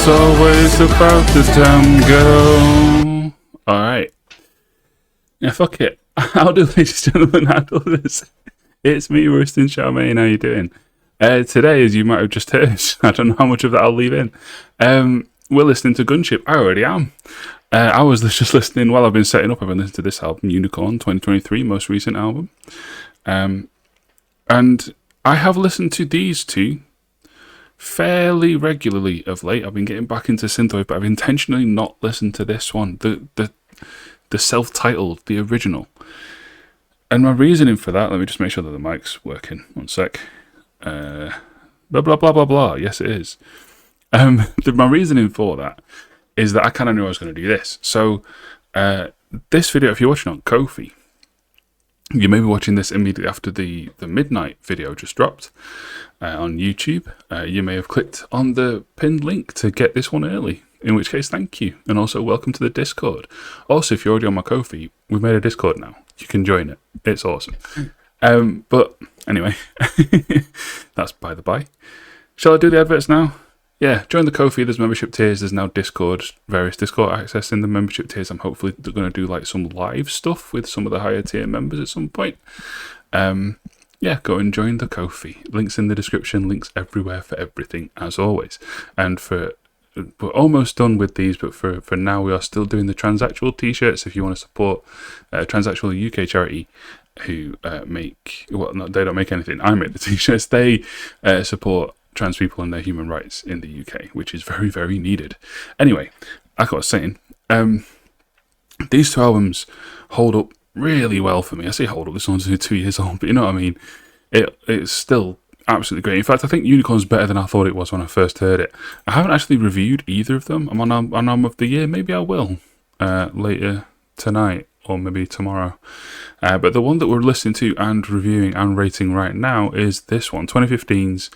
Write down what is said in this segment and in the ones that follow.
It's always about the tango. Alright. Yeah, fuck it. I'll do, ladies and gentlemen, I'll do this. It's me, Rustin Charmaine. How you doing? Today, as you might have just heard, I don't know how much of that I'll leave in. We're listening to GUNSHIP. I already am. I was just listening while I've been setting up. I've been listening to this album, Unicorn 2023, most recent album. And I have listened to these two fairly regularly of late. I've been getting back into synthwave, but I've intentionally not listened to this one, the self-titled, the original. And my reasoning for that, let me just make sure that the mic's working. One sec. Blah, blah, blah, blah, blah. Yes, it is. My reasoning for that is that I kind of knew I was going to do this. So this video, if you're watching on Ko-fi, you may be watching this immediately after the midnight video just dropped on YouTube. You may have clicked on the pinned link to get this one early, in which case, thank you. And also, welcome to the Discord. Also, if you're already on my Ko-fi, we've made a Discord now. You can join it. It's awesome. But anyway, that's by the by. Shall I do the adverts now? Yeah, join the Ko-fi. There's membership tiers. There's now Discord, various Discord access in the membership tiers. I'm hopefully going to do like some live stuff with some of the higher tier members at some point. Yeah, go and join the Ko-fi. Links in the description, links everywhere for everything, as always. And we're almost done with these, but for now we are still doing the Transactual t-shirts. If you want to support Transactual, a UK charity who they don't make anything. I make the t-shirts. They support trans people and their human rights in the UK, which is very, very needed. Anyway, like I was saying, these two albums hold up really well for me. I say hold up, this one's only 2 years old, but you know what I mean? It's still absolutely great. In fact, I think Unicorn's better than I thought it was when I first heard it. I haven't actually reviewed either of them. I'm on Album of the Year. Maybe I will later tonight or maybe tomorrow. But the one that we're listening to and reviewing and rating right now is this one, 2015's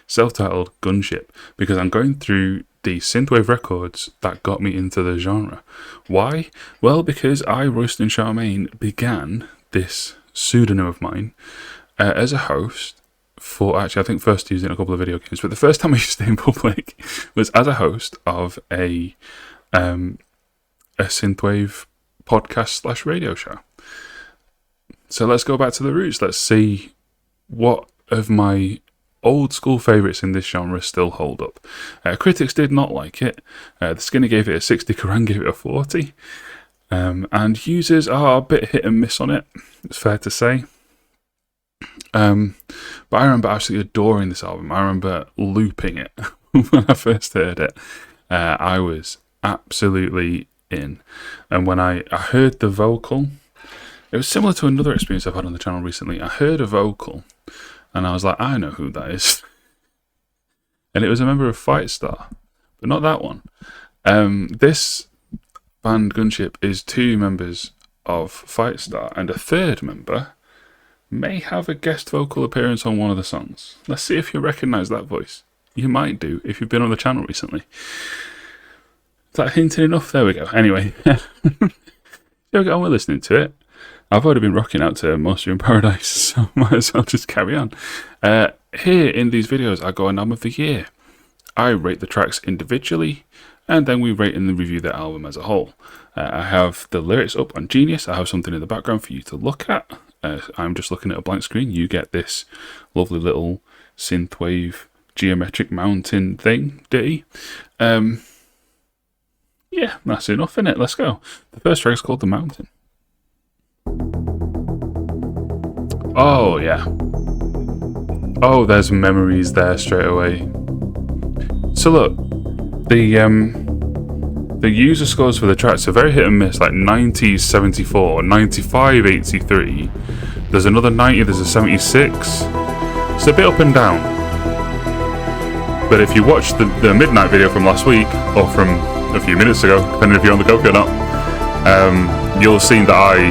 self-titled GUNSHIP, because I'm going through the synthwave records that got me into the genre. Why? Well, because I, Rustin Charmaine, began this pseudonym of mine as a host for, actually I think first using a couple of video games, but the first time I used it in public was as a host of a synthwave podcast / radio show. So let's go back to the roots. Let's see what of my old school favourites in this genre still hold up. Critics did not like it. The Skinner gave it a 60, Kerrang gave it a 40. And users are a bit hit and miss on it, it's fair to say. But I remember absolutely adoring this album. I remember looping it when I first heard it. I was absolutely in. And when I heard the vocal, it was similar to another experience I've had on the channel recently. I heard a vocal and I was like, I know who that is. And it was a member of Fightstar, but not that one. This band, GUNSHIP, is 2 members of Fightstar, and a third member may have a guest vocal appearance on one of the songs. Let's see if you recognise that voice. You might do if you've been on the channel recently. Is that hinting enough? There we go. Anyway, we're listening to it. I've already been rocking out to Monster in Paradise, so might as well just carry on. Here in these videos, I go on Album of the Year. I rate the tracks individually, and then we rate and review the album as a whole. I have the lyrics up on Genius. I have something in the background for you to look at. I'm just looking at a blank screen. You get this lovely little synthwave geometric mountain thing, ditty. Yeah, that's enough, innit? Let's go. The first track is called The Mountain. Oh, yeah. Oh, there's memories there straight away. So look, the user scores for the tracks are very hit and miss, like 90 74, 95 83. There's another 90, there's a 76. It's a bit up and down. But if you watch the midnight video from last week, or from a few minutes ago, depending if you're on the Ko-fi or not, you'll see that I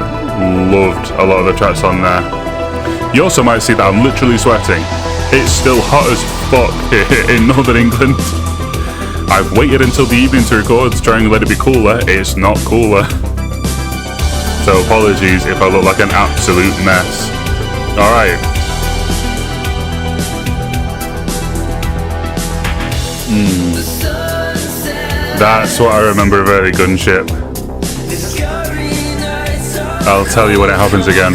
loved a lot of the tracks on there. You also might see that I'm literally sweating. It's still hot as fuck here in Northern England. I've waited until the evening to record to try and let it be cooler. It's not cooler. So apologies if I look like an absolute mess. Alright. The sun sets That's what I remember of early Gunship. I'll tell you when it happens again.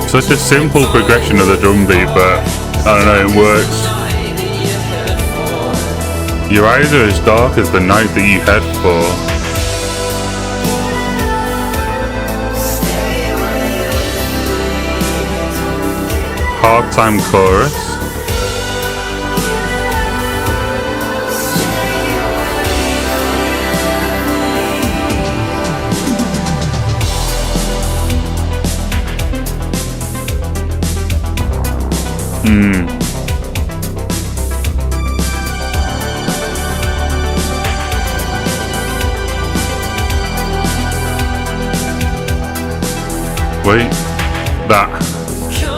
Such a simple progression of the drum beat, but I don't know, it works. Your eyes are as dark as the night that you head for. Hard time chorus. Wait,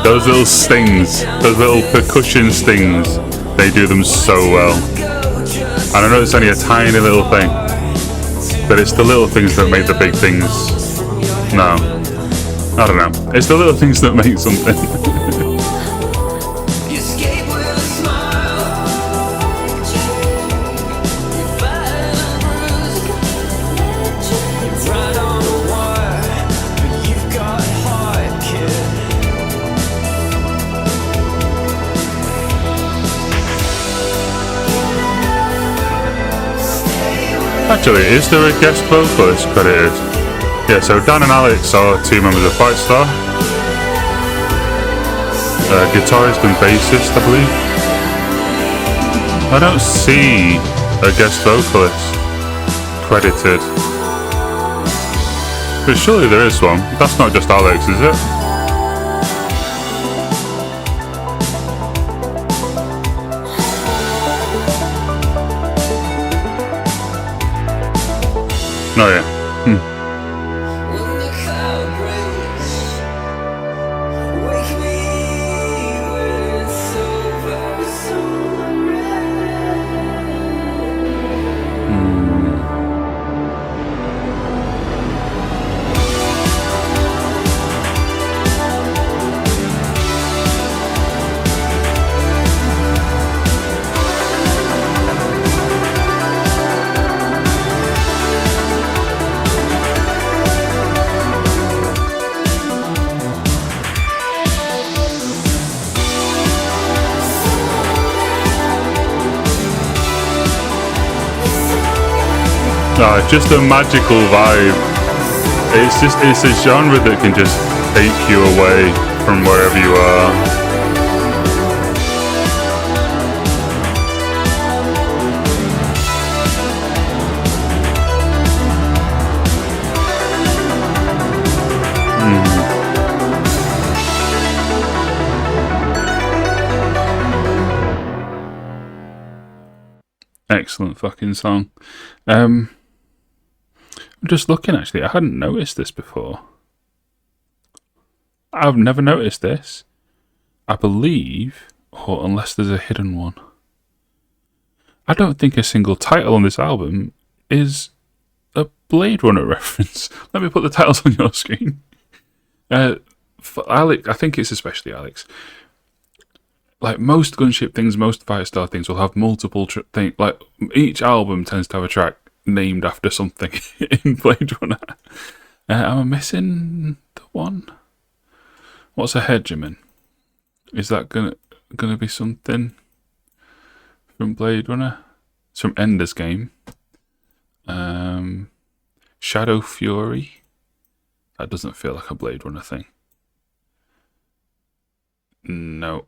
those little stings, those little percussion stings, they do them so well. And I know it's only a tiny little thing, but it's the little things that make the big things. No, I don't know. It's the little things that make something. Actually, is there a guest vocalist credited? Yeah, so Dan and Alex are two members of Fightstar. Guitarist and bassist, I believe. I don't see a guest vocalist credited. But surely there is one. That's not just Alex, is it? Oh yeah. No, it's just a magical vibe. It's a genre that can just take you away from wherever you are. Excellent fucking song. I'm just looking, actually. I hadn't noticed this before. I've never noticed this. I believe, or unless there's a hidden one, I don't think a single title on this album is a Blade Runner reference. Let me put the titles on your screen. For Alex, I think it's especially Alex. Like most Gunship things, most Firestar things will have multiple things. Like each album tends to have a track named after something in Blade Runner. Am I missing the one? What's a hegemon? Is that gonna be something from Blade Runner? It's from Ender's Game. Shadow Fury. That doesn't feel like a Blade Runner thing. No.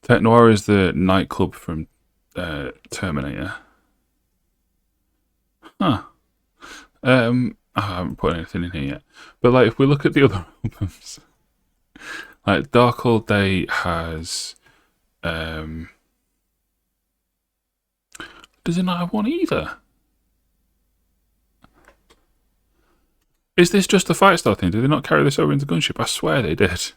Tech Noir is the nightclub from Terminator. Huh. I haven't put anything in here yet. But like, if we look at the other albums, like Dark All Day has, does it not have one either? Is this just a Firestar thing? Did they not carry this over into Gunship? I swear they did.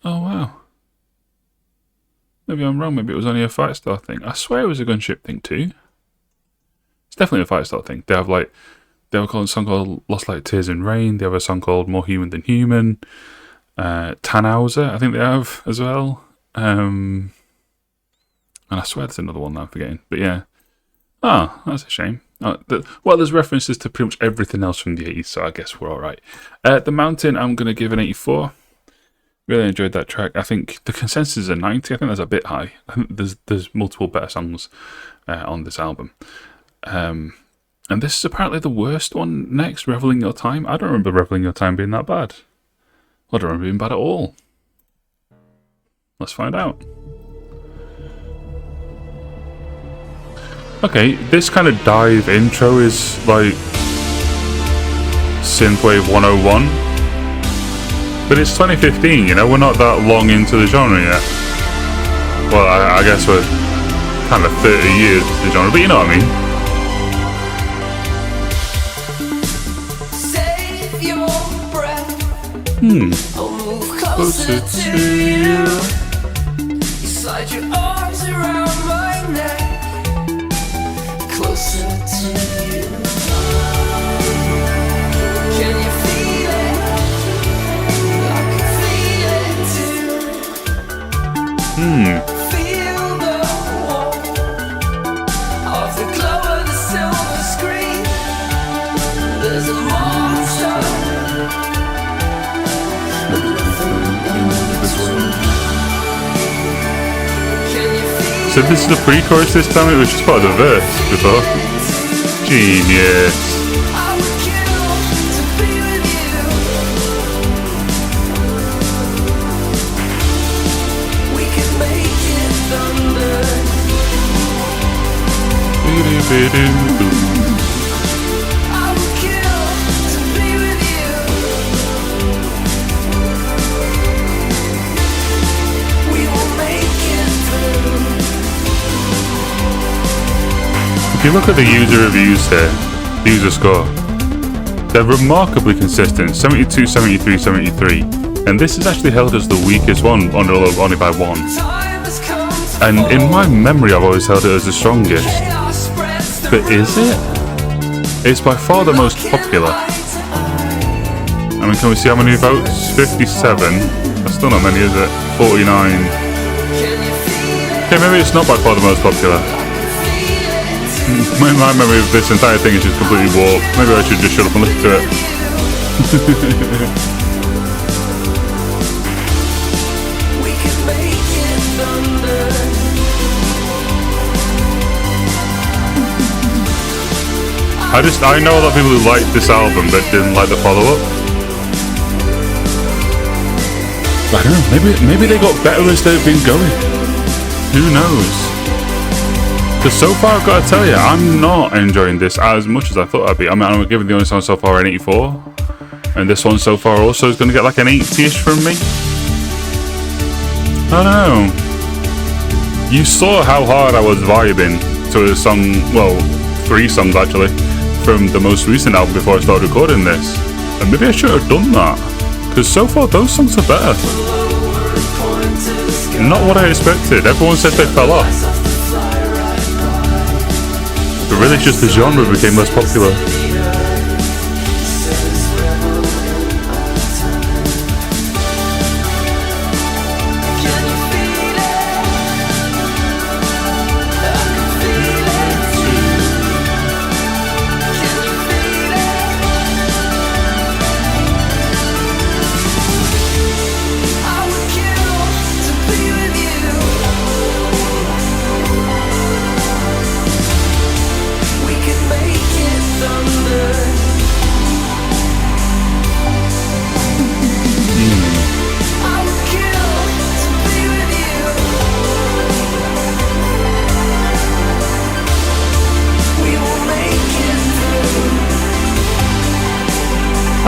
Oh wow. Maybe I'm wrong. Maybe it was only a Fight Star thing. I swear it was a Gunship thing too. It's definitely a Fight Star thing. They have like, they have a song called Lost Like Tears in Rain. They have a song called More Human Than Human. Tannhauser, I think they have as well. And I swear there's another one that I'm forgetting. But yeah. Oh, that's a shame. Well, there's references to pretty much everything else from the 80s, so I guess we're alright. The Mountain, I'm going to give an 84. Really enjoyed that track. I think the consensus is a 90. I think that's a bit high. I think there's multiple better songs on this album. And this is apparently the worst one next, Revel in Your Time. I don't remember Revel in Your Time being that bad. I don't remember being bad at all. Let's find out. Okay, this kind of dive intro is like Synthwave 101. But it's 2015, you know, we're not that long into the genre yet. Well, I guess we're kind of 30 years into the genre, but you know what I mean. Save your breath. I'll move closer to you. You slide your arms around my neck. Closer to you. Can you feel it? I can feel it too. Feel the warmth of the glow of the silver screen. There's a monster. So this is the pre-chorus this time, it was just part of the verse before. Genius. I would kill to be with you. We could make it thunder. I would kill to be with you. We will make it through. If you look at the user reviews here, the user score, they're remarkably consistent, 72, 73, 73. And this is actually held as the weakest one, only by one. Time has come to And in my memory, I've always held it as the strongest. chaos spreads the But is it? It's by far the most popular. I mean, can we see how many votes? 57. That's still not many, is it? 49. Okay, maybe it's not by far the most popular. My memory of this entire thing is just completely warped. Maybe I should just shut up and listen to it. We can make it thunder. I know a lot of people who liked this album but didn't like the follow-up. I don't know, maybe they got better as they've been going. Who knows? Because so far, I've got to tell you, I'm not enjoying this as much as I thought I'd be. I mean, I'm giving the only song so far an 84. And this one so far also is going to get like an 80-ish from me. I don't know. You saw how hard I was vibing to a song, well, 3 songs actually, from the most recent album before I started recording this. And maybe I should have done that. Because so far, those songs are better. Not what I expected. Everyone said they fell off. But really just the genre became less popular.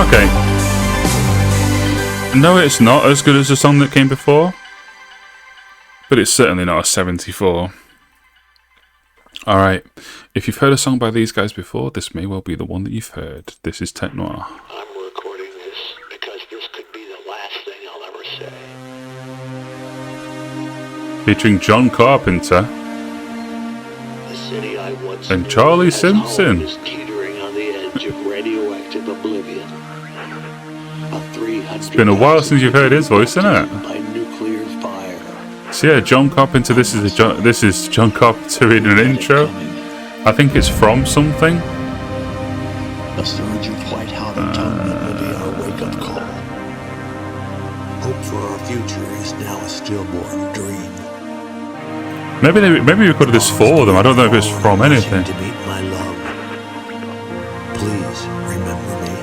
Okay. No, it's not as good as the song that came before, but it's certainly not a 74. Alright, if you've heard a song by these guys before, this may well be the one that you've heard. This is Tech Noir. I'm recording this because this could be the last thing I'll ever say. featuring John Carpenter The city I once and knew Charlie as home Simpson. is teetering on the edge of radioactive oblivion. It's been a while since you've heard his voice, isn't it? By nuclear fire. So yeah, John Carpenter. This is John Carpenter in an intro. I think it's from something. A surge of white hot atonement will be our wake-up call. Hope for our future is now a stillborn dream. Maybe we recorded this for them. I don't know if it's from anything. To meet my love. Please remember me.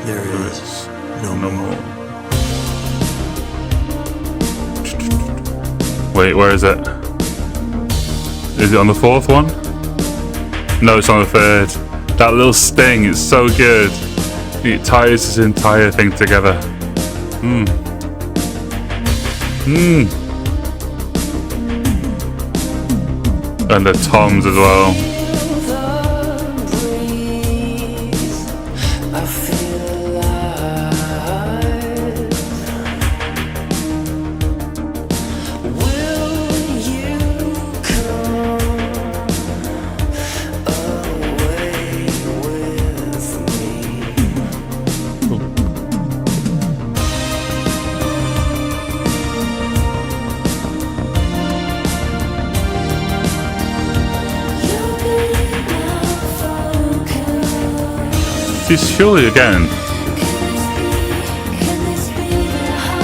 There is no more. Wait, where is it? Is it on the fourth one? No, it's on the third. That little sting, it's so good. It ties this entire thing together. And the toms as well. Surely again.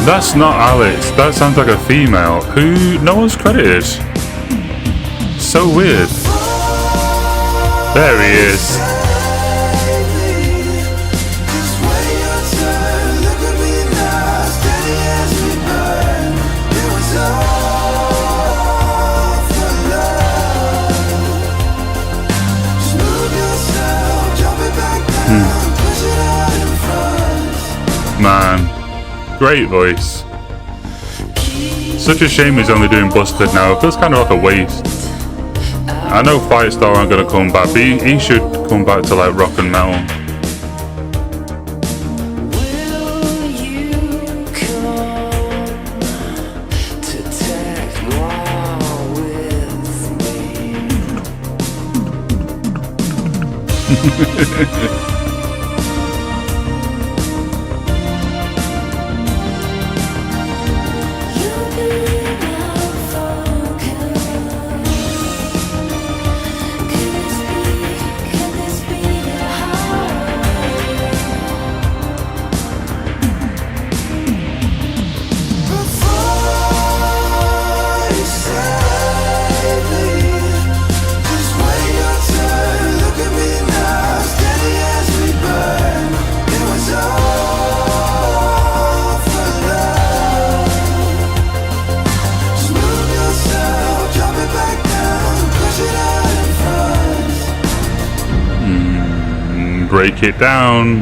That's not Alex. That sounds like a female who no one's credited. So weird. There he is. Man, great voice. Such a shame he's only doing Busted now. It feels kind of like a waste. I know Firestar aren't going to come back, but he should come back to like rock and metal. Break it down.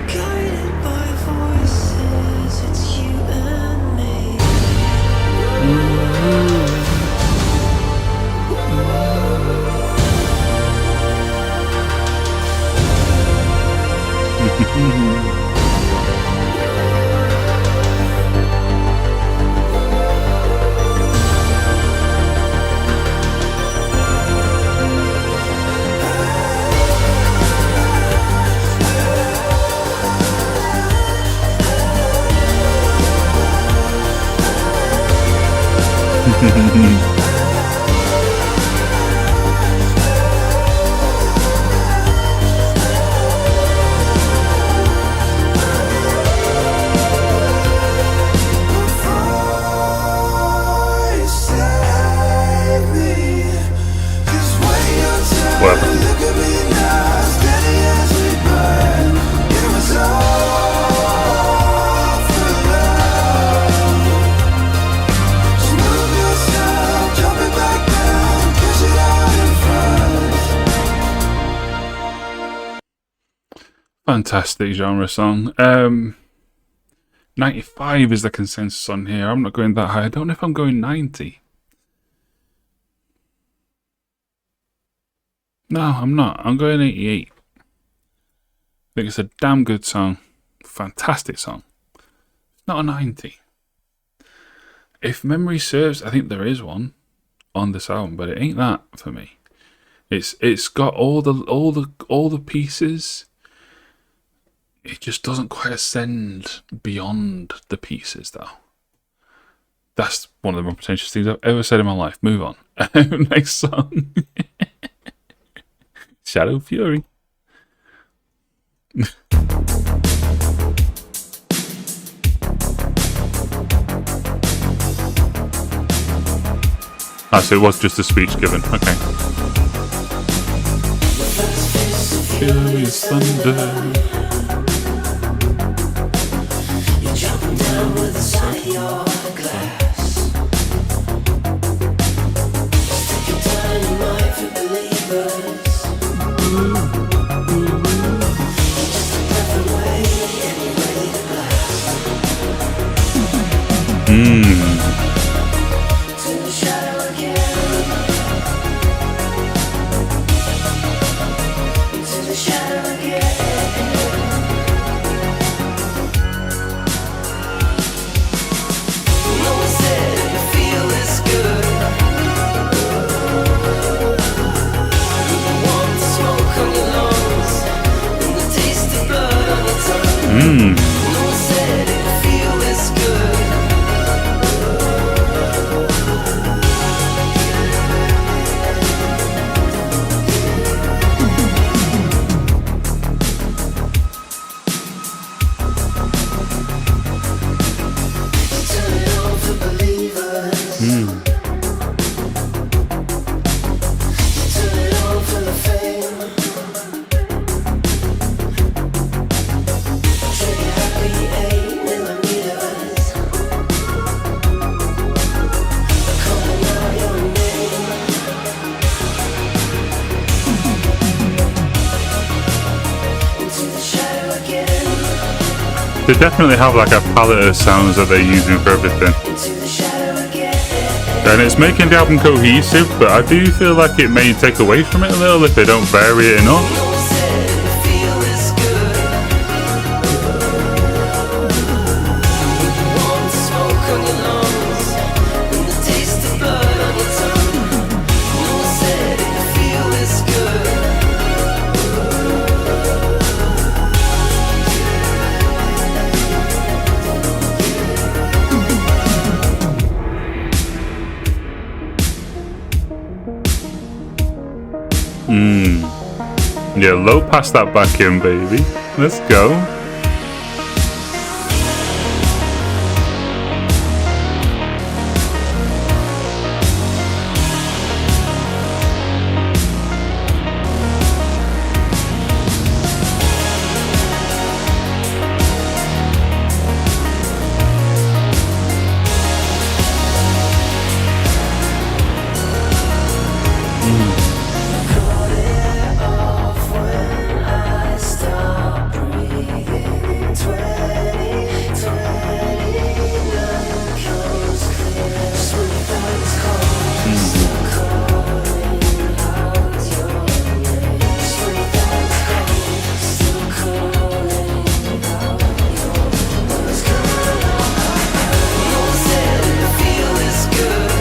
Guided by voices, it's you and me. Fantastic genre song. 95 is the consensus on here. I'm not going that high. I don't know if I'm going 90. No, I'm not. I'm going 88. think it's a damn good song. Fantastic song. Not a 90. If memory serves, I think there is one on this album, but it ain't that for me. It's got all the pieces. It just doesn't quite ascend beyond the pieces, though. That's one of the more pretentious things I've ever said in my life. Move on. Next song. Shadow Fury. So it was just a speech given. Okay. Furious thunder. You're jumping down with the side of your glass. Sticking dynamite for believers. Just a breath away and you're ready to blast. To the shadow again. To the shadow again. No one said it would feel this good. The warm smoke on your lungs and the taste of blood on your tongue. No one said it would feel this good. Turn it on for believers. Turn it on for the fame. Trigger happy 8mm. Calling out your name. Into the shadow again. They definitely have like a palette of sounds that they're using for everything. Into the shadow again. And it's making the album cohesive, but I do feel like it may take away from it a little if they don't vary it enough. No one said it would feel this good. Warm smoke on your lungs and the taste of blood on your tongue. No one said it would feel this good. Yeah, low pass that back in, baby. Let's go. Off when I stop breathing. 2029 comes clear. Just when you thought it was cold, still calling out your name. Just when you thought it was cold, still calling out your name. When it's coming out, no one said it would feel this good.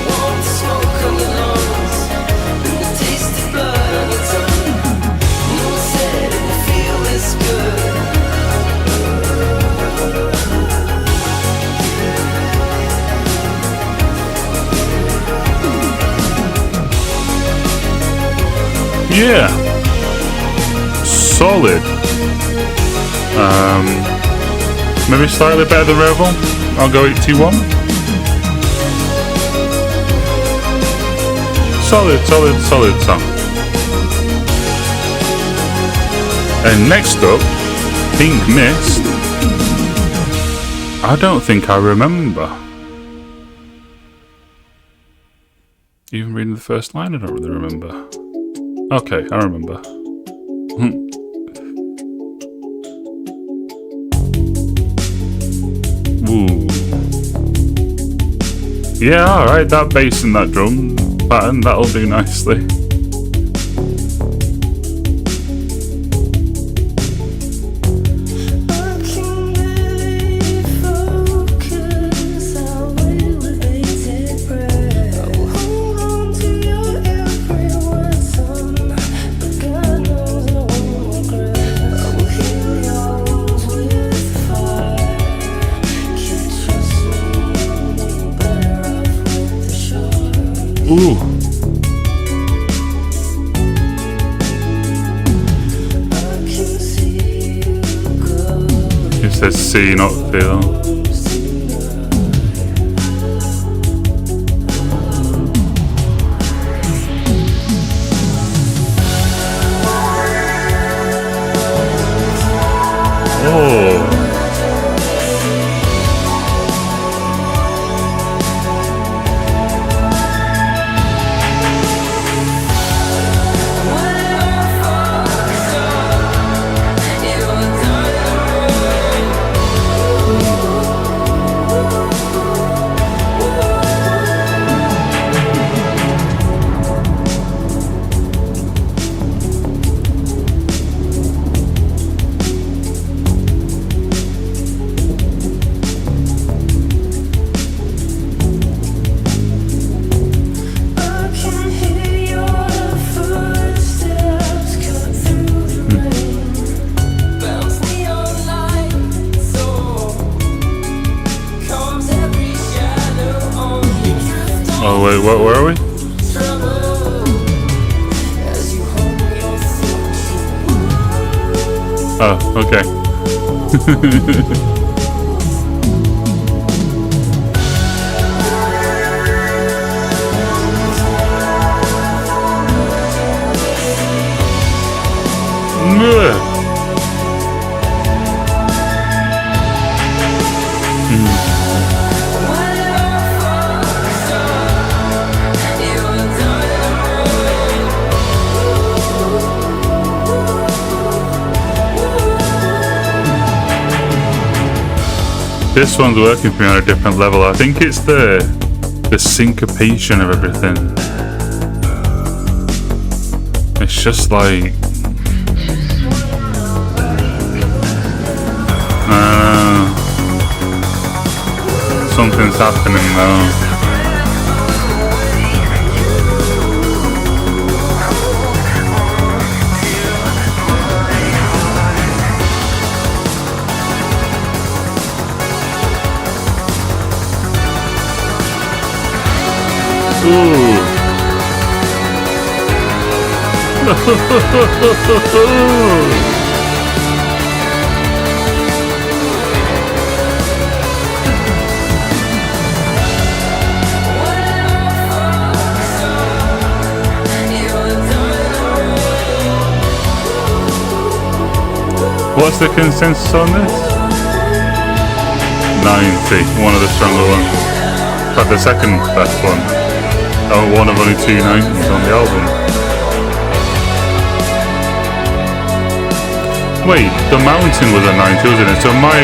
Warm smoke on your lungs and the taste of blood on your tongue. No one said it would feel this good. Yeah. Solid. Maybe slightly better than Rebel. I'll go 81. Solid song. And next up, Pink Mist. I don't think I remember. Even reading the first line, I don't really remember. Okay, I remember. Ooh. Yeah, alright, that bass and that drum pattern, that'll do nicely. Ooh. It says see, not feel. Oh. Oh wait, where are we? Oh, okay. This one's working for me on a different level. I think it's the syncopation of everything. It's just like something's happening though. Ooh. What's the consensus on this? 90, one of the stronger ones. But the second best one. Oh, one of only 2 90s on the album. Wait, The Mountain was a 90, wasn't it? So my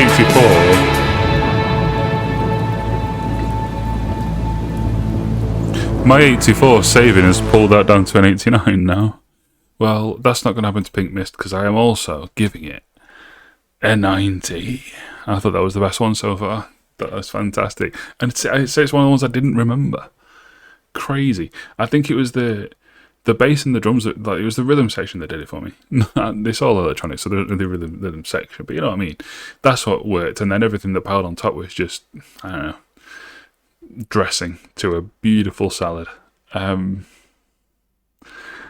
84... My 84 saving has pulled that down to an 89 now. Well, that's not going to happen to Pink Mist because I am also giving it a 90. I thought that was the best one so far. That was fantastic. And I'd say it's one of the ones I didn't remember. Crazy. I think it was the bass and the drums that, like, it was the rhythm section that did it for me. It's all electronic, so the rhythm section, but you know what I mean. That's what worked, and then everything that piled on top was just, I don't know, dressing to a beautiful salad. I'm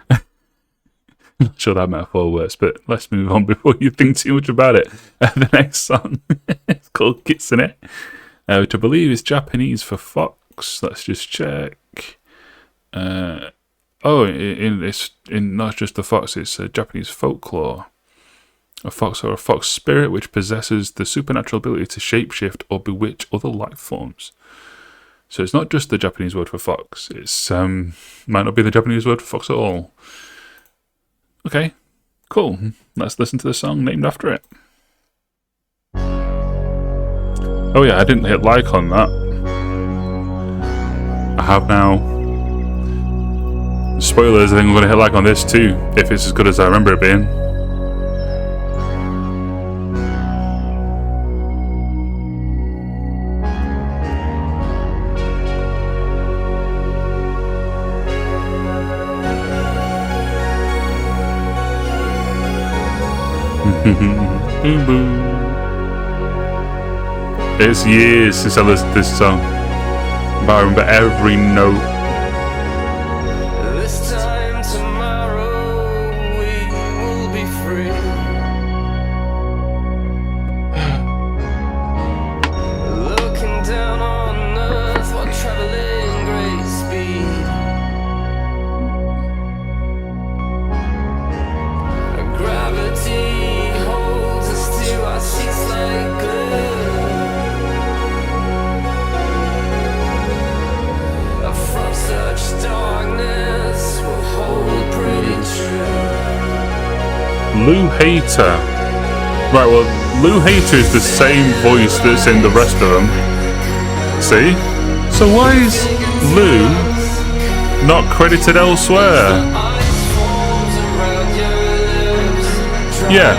not sure that metaphor works, but let's move on before you think too much about it. The next song is called Kitsune, which I believe is Japanese for fox. Let's just check. It's not just the fox, it's Japanese folklore. A fox or a fox spirit which possesses the supernatural ability to shapeshift or bewitch other life forms. So it's not just the Japanese word for fox. It's might not be the Japanese word for fox at all. Okay, cool. Let's listen to the song named after it. Oh yeah, I didn't hit like on that. I have now. Spoilers, I think I'm going to hit like on this too, if it's as good as I remember it being. Boom boom. It's years since I listened to this song, but I remember every note. Lou Hater. Right, well, Lou Hater is the same voice that's in the rest of them. See? So why is Lou not credited elsewhere? Yeah.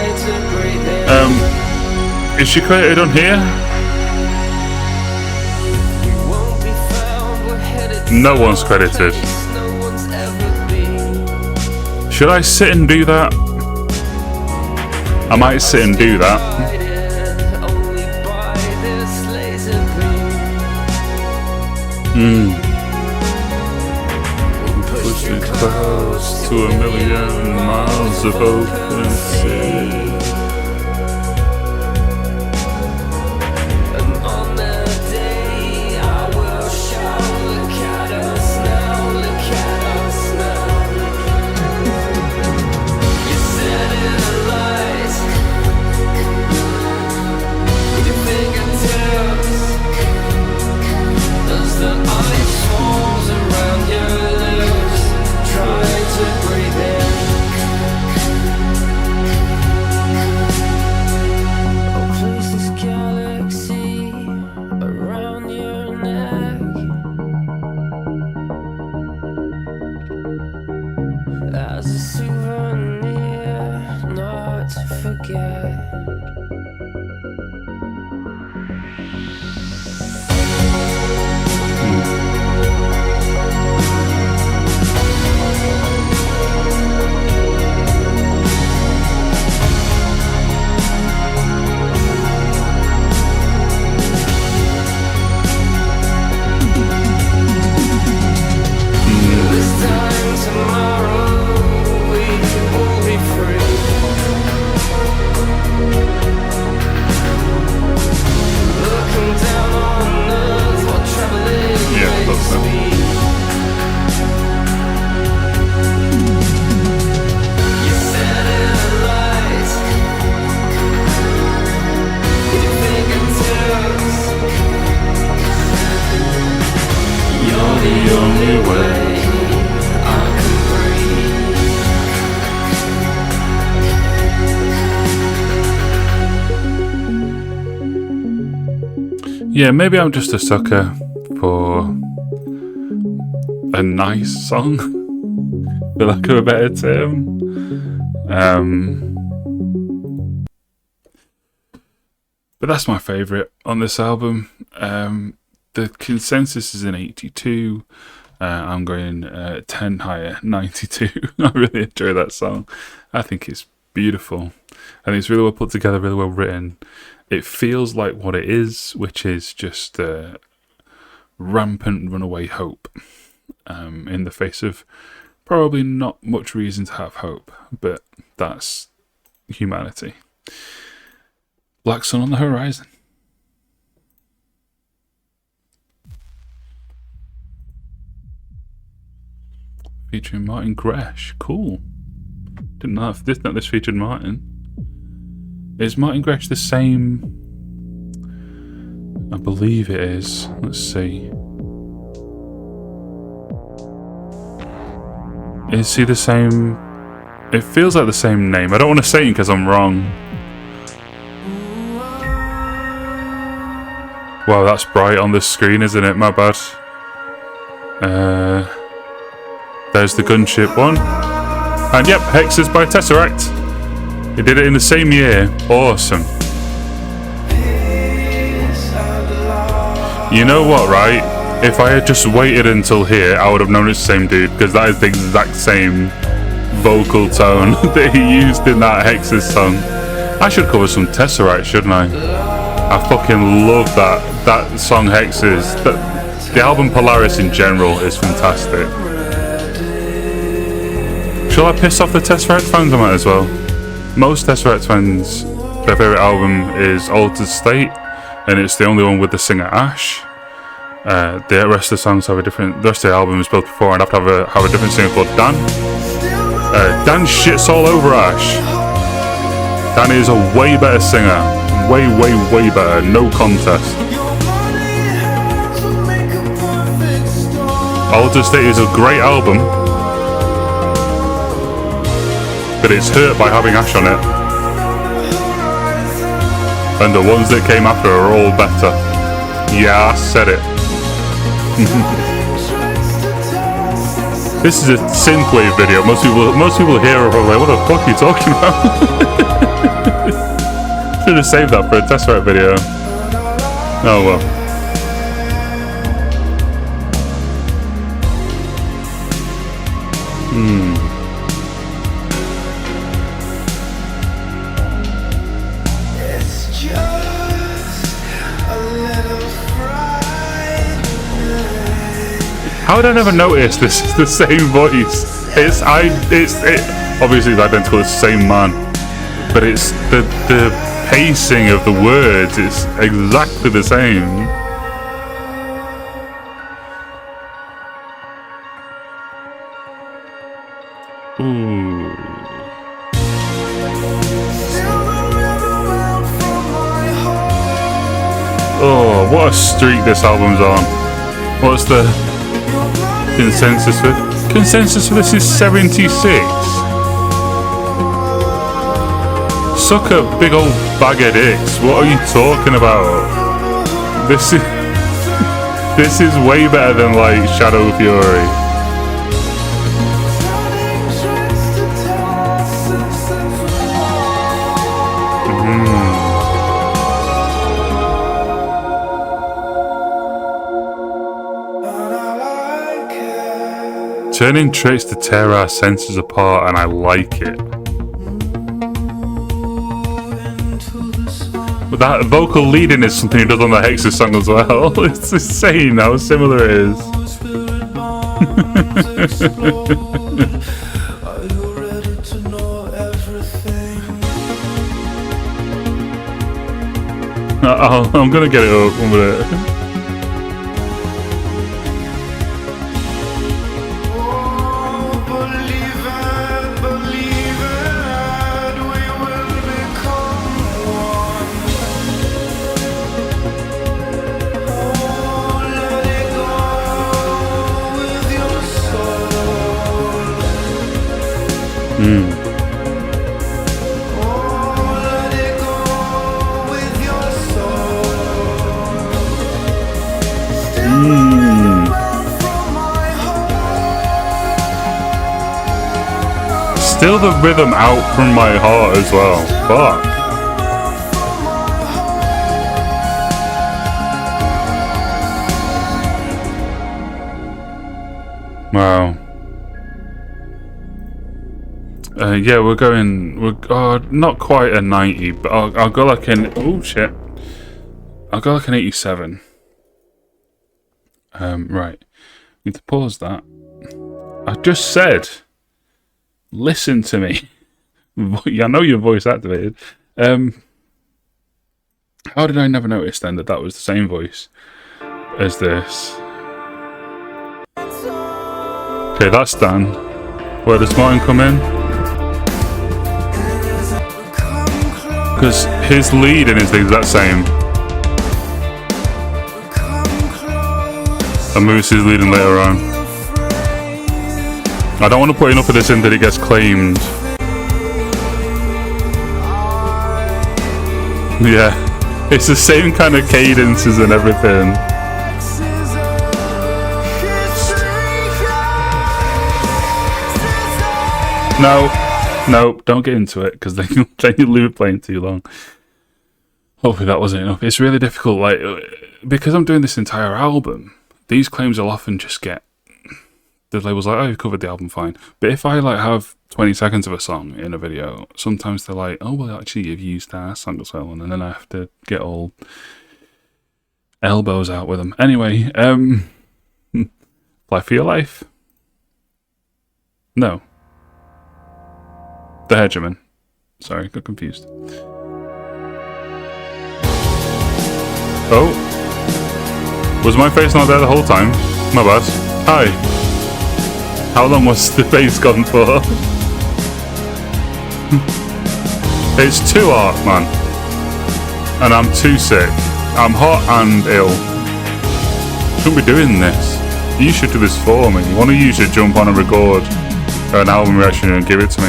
Is she credited on here? No one's credited. Should I sit and do that? I might sit and do that. Push it close to 1,000,000 miles of open sea. As a souvenir, not to forget. This time tomorrow we will be free. Looking down on earth while traveling at speed. You set in a light with your fingertips. You're the only way I can breathe. Yeah, maybe I'm just a sucker for a nice song, for lack of a better term. But that's my favourite on this album. The consensus is an 82. I'm going 10 higher, 92. I really enjoy that song. I think it's beautiful. I think it's really well put together, really well written. It feels like what it is, which is just rampant runaway hope in the face of probably not much reason to have hope, but that's humanity. Black Sun on the Horizon. Featuring Martin Gresh. Cool. Didn't know if this featured Martin. Is Martin Gresh the same? I believe it is. Let's see. Is he the same? It feels like the same name. I don't want to say it because I'm wrong. Wow, that's bright on the screen, isn't it? My bad. There's the Gunship one. And yep, Hexes by Tesseract. He did it in the same year. Awesome. You know what, right? If I had just waited until here, I would have known it's the same dude, because that is the exact same vocal tone that he used in that Hexes song. I should cover some Tesseract, shouldn't I? I fucking love that song Hexes. The album Polaris in general is fantastic. Shall I piss off the Tesseract fans? I might as well. Most Tesseract fans, their favourite album is Altered State, and it's the only one with the singer Ash. The rest of the songs have a different. The rest of the album is built before, and I have to have a different singer called Dan. Dan shits all over Ash. Dan is a way better singer, way better, no contest. Altered State is a great album, but it's hurt by having Ash on it. And the ones that came after are all better. Yeah, I said it. This is a synthwave video. Most people here are probably like, what the fuck are you talking about? Should have saved that for a Tesseract video. Oh well. It's just a little frightening. How did I never notice this is the same voice? It's obviously it's identical, it's the same man. But it's the pacing of the words is exactly the same. Ooh. Oh, what a streak this album's on. What's the consensus for? Consensus for this is 76. Suck a big old bag of dicks. What are you talking about? This is way better than like Shadow Fury. Turning tricks to tear our senses apart, and I like it. But that vocal leading is something he does on the Hexer song as well. It's insane how similar it is. I'm gonna get it up 1 minute. Still the rhythm out from my heart as well. Fuck. Wow. Yeah, we're not quite a 90, but I'll go like an, oh shit. I'll go like an 87. Right. Need to pause that. I just said, listen to me. I know your voice activated. How did I never notice then that was the same voice as this? Okay, that's done. Where does mine come in? Because his leading is the exact same. And Moose is leading later on. I don't want to put enough of this in that it gets claimed. Yeah, it's the same kind of cadences and everything. No, don't get into it because then you'll leave it playing too long. Hopefully that wasn't enough. It's really difficult, like, because I'm doing this entire album, these claims will often just get, the label's like, oh, you've covered the album, fine. But if I like have 20 seconds of a song in a video, sometimes they're like, oh, well, actually, you've used that song as well, and then I have to get all elbows out with them. Anyway, Fly for Your Life? No. The Hegemon. Sorry, got confused. Oh. Was my face not there the whole time? My bad. Hi. How long was the bass gone for? It's too hot, man. And I'm too sick. I'm hot and ill. Shouldn't be doing this. You should do this for me. One of you should jump on and record an album reaction and give it to me.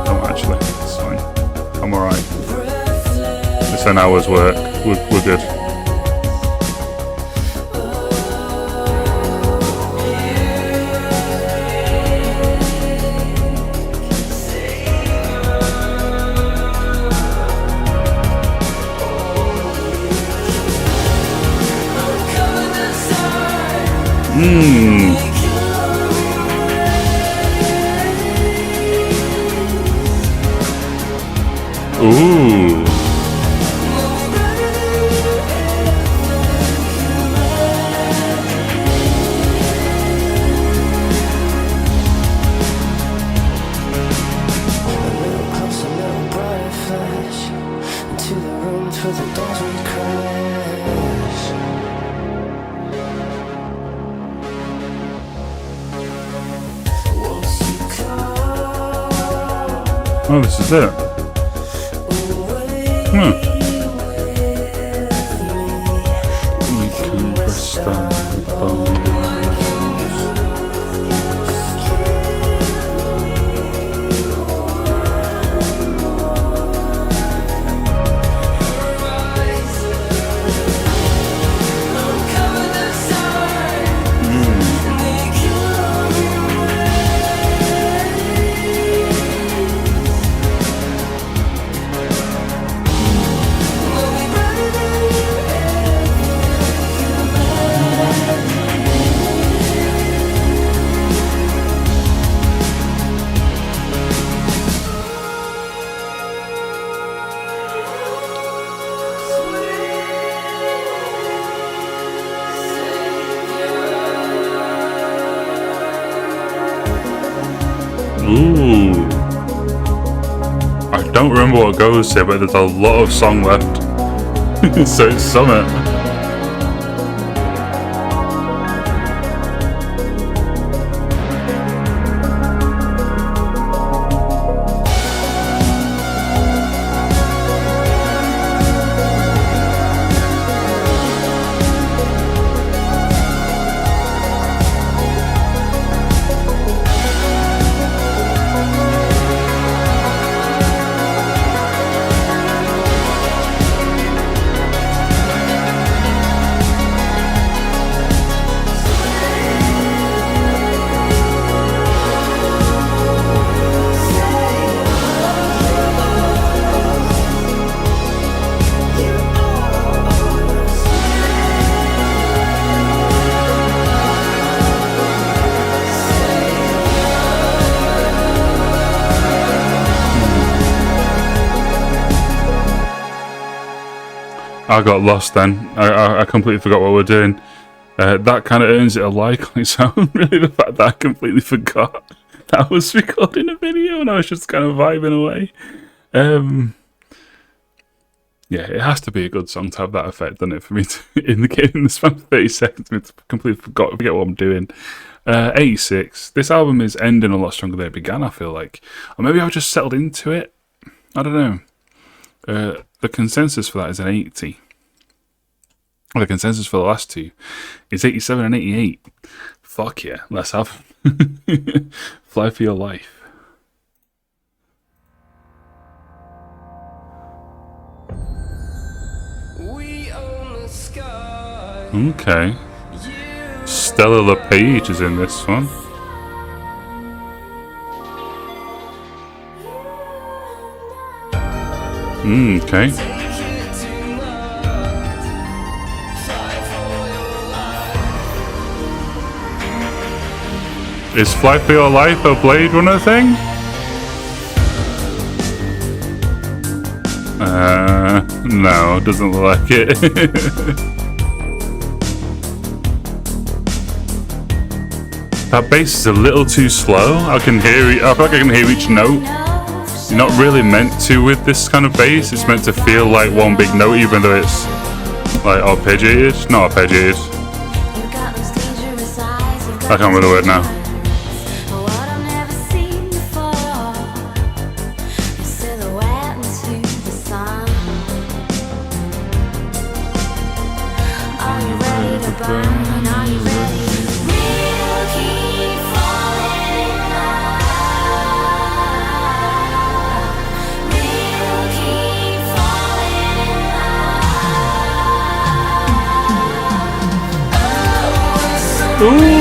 Oh, actually, it's fine. I'm alright. It's an hour's work. We're good. Ooh. Oh, this is it. We can press down the bones. Ooh. I don't remember what goes here, but there's a lot of song left. So it's Summit. I got lost then. I completely forgot what we're doing. That kind of earns it a like on its own, really, the fact that I completely forgot that I was recording a video and I was just kind of vibing away. Yeah, it has to be a good song to have that effect, doesn't it, for me to, in the span of 30 seconds, I completely forget what I'm doing. 86. This album is ending a lot stronger than it began, I feel like. Or maybe I've just settled into it. I don't know. The consensus for that is an 80. Well, the consensus for the last two is 87 and 88. Fuck yeah, let's have them. Fly for Your Life. Okay. Stella LePage is in this one. Okay. Is Fly for Your Life a Blade Runner thing? No, doesn't look like it. That bass is a little too slow. I feel like I can hear each note. You're not really meant to with this kind of bass. It's meant to feel like one big note, even though it's like arpeggiated. Not arpeggiated. I can't remember the word now. Ooh.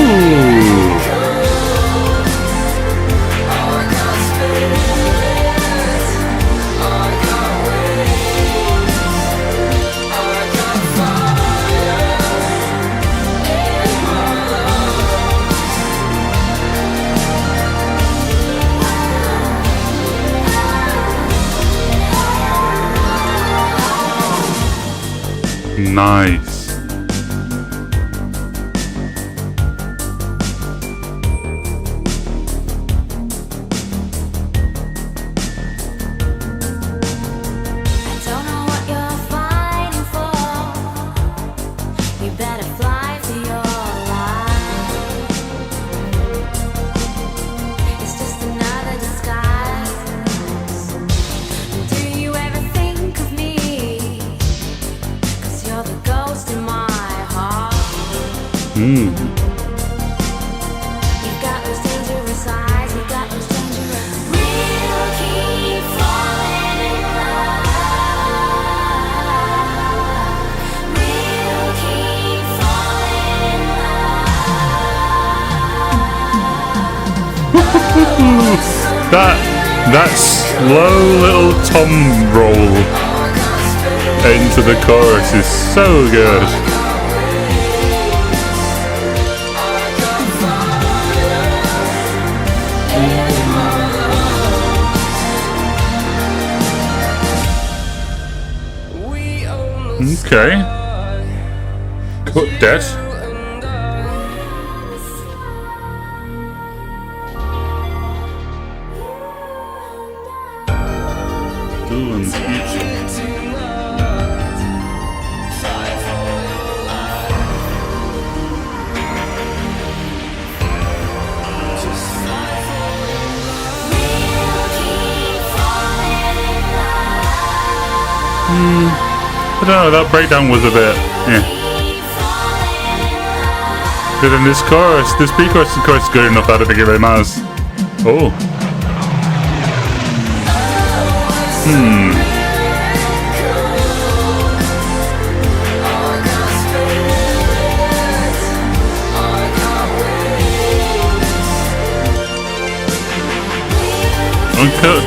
Nice. Hmm. That slow little tom roll into the chorus is so good. Okay. Cut dead. Ooh, and future. I don't know, that breakdown was a bit, But then this chorus, this pre-chorus and chorus is good enough, I don't think it really matters. Oh.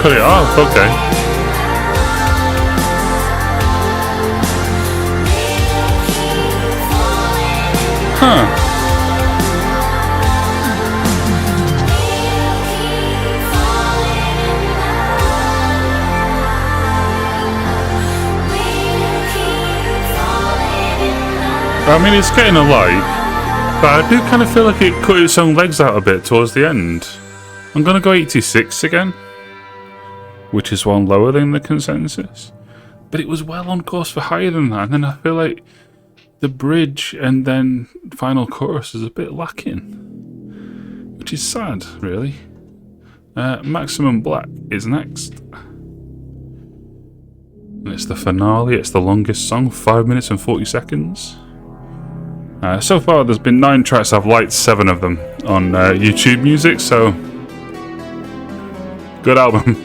Cut it off, okay. Huh. I mean, it's getting a like, but I do kind of feel like it cut its own legs out a bit towards the end. I'm gonna go 86 again, which is one lower than the consensus, but it was well on course for higher than that, and then I feel like the bridge and then final chorus is a bit lacking, which is sad, really. Maximum Black is next. And it's the finale, it's the longest song, 5 minutes and 40 seconds. So far there's been 9 tracks, I've liked 7 of them on YouTube Music, so good album.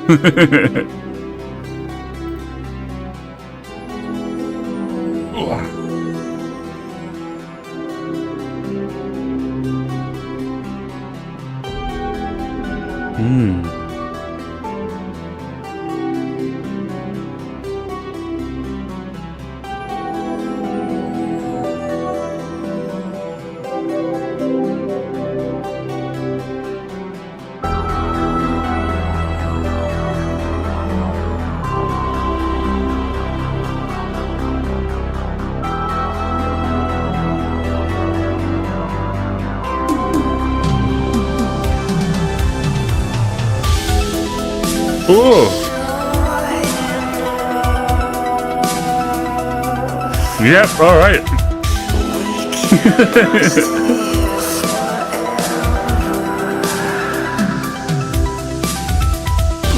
Oh! Yep, alright.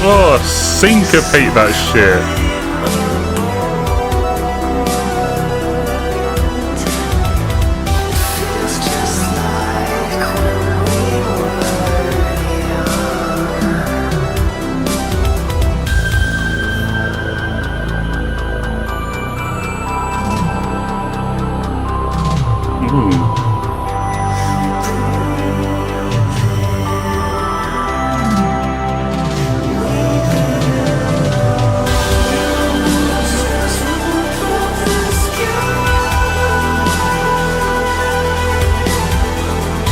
Oh, syncopate that shit.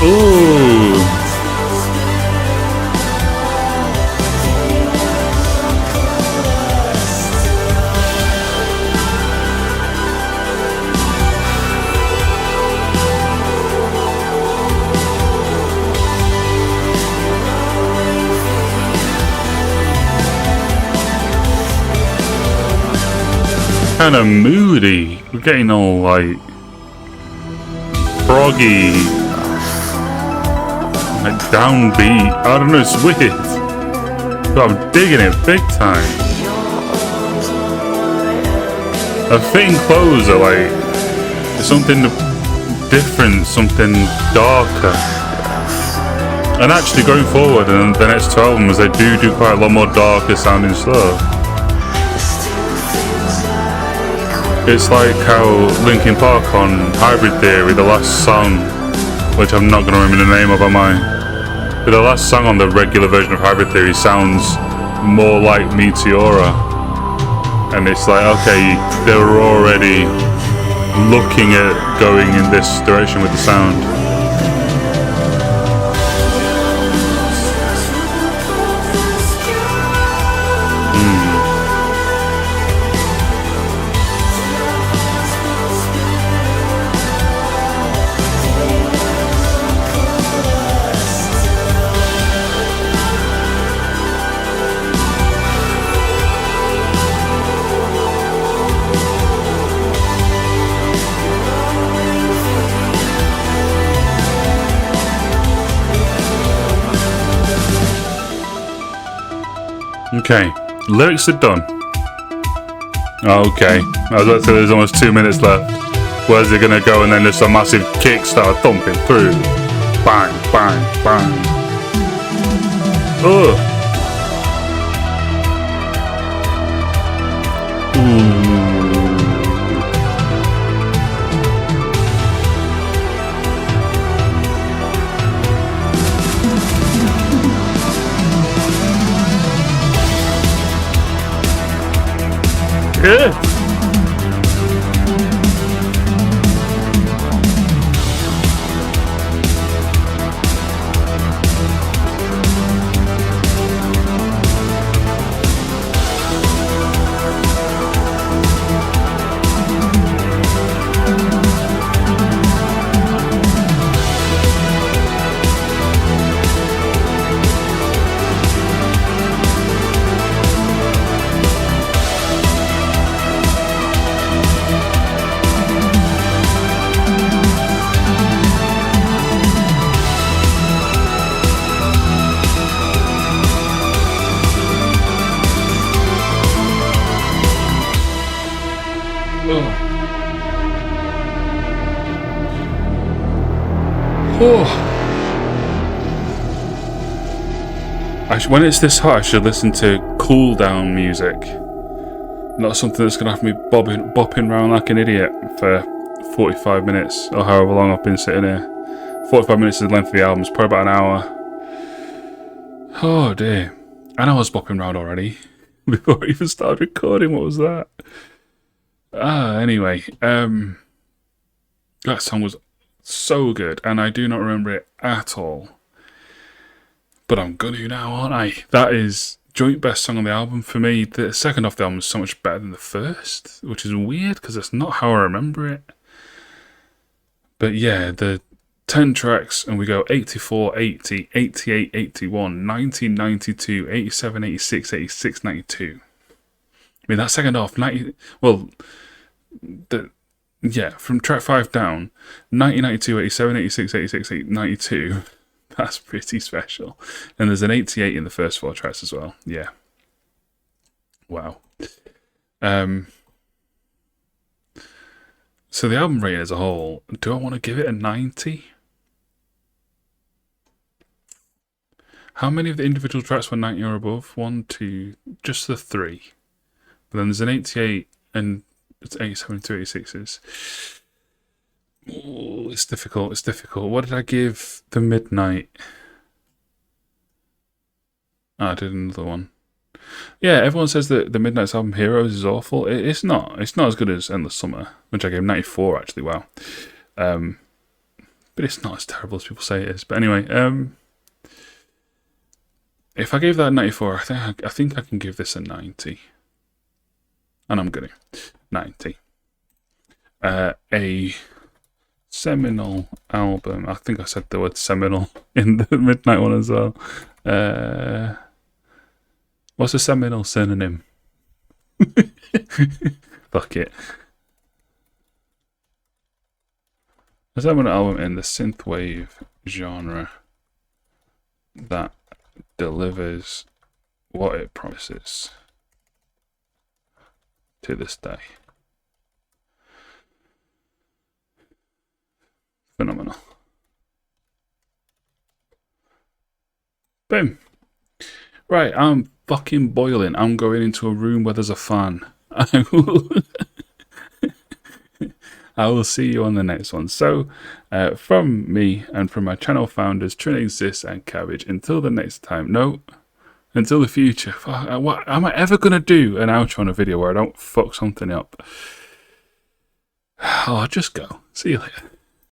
Ooh. Kind of moody. We're getting all like froggy, like downbeat. I don't know, it's weird. But I'm digging it big time. The fitting clothes are like something different, something darker. And actually going forward in the next 2 albums, they do quite a lot more darker sounding stuff. It's like how Linkin Park on Hybrid Theory, the last song, which I'm not going to remember the name of, am I? But the last song on the regular version of Hybrid Theory sounds more like Meteora. And it's like, okay, they were already looking at going in this direction with the sound. Okay, lyrics are done. Okay, I was about to say there's almost 2 minutes left. Where's it gonna go? And then there's a massive kick start thumping through. Bang, bang, bang. Ugh. Ooh. Yeah. When it's this hot, I should listen to cool down music, not something that's going to have me bopping around like an idiot for 45 minutes or however long I've been sitting here. 45 minutes is the length of the album, it's probably about an hour. Oh dear. And I was bopping around already before I even started recording. What was that? Anyway, that song was so good, and I do not remember it at all. But I'm gonna now, aren't I? That is joint best song on the album for me. The second off the album is so much better than the first, which is weird because that's not how I remember it. But yeah, the 10 tracks, and we go 84, 80, 88, 81, 90, 92, 87, 86, 86, 92. I mean, that second off, 90, well, from track 5 down, 90, 92, 87, 86, 86, 92. That's pretty special. And there's an 88 in the first 4 tracks as well. Yeah. Wow. So the album rating as a whole, do I want to give it a 90? How many of the individual tracks were 90 or above? 1, 2, just the 3. But then there's an 88 and it's 87 to 86s. Oh, it's difficult. It's difficult. What did I give The Midnight? I did another one. Yeah, everyone says that The Midnight's album Heroes is awful. It's not. It's not as good as Endless Summer, which I gave 94 actually. Wow. but it's not as terrible as people say it is. But anyway, if I gave that a 94, I think I can give this a 90. And I'm gonna 90. A seminal album. I think I said the word seminal in the Midnight one as well. What's a seminal synonym? Fuck it. A seminal album in the synthwave genre that delivers what it promises to this day. Phenomenal. Boom. Right, I'm fucking boiling. I'm going into a room where there's a fan. I will see you on the next one. So, from me and from my channel founders, Trin Sis and Cabbage, until the next time, no, until the future. What am I ever going to do an outro on a video where I don't fuck something up? Oh, I'll just go. See you later.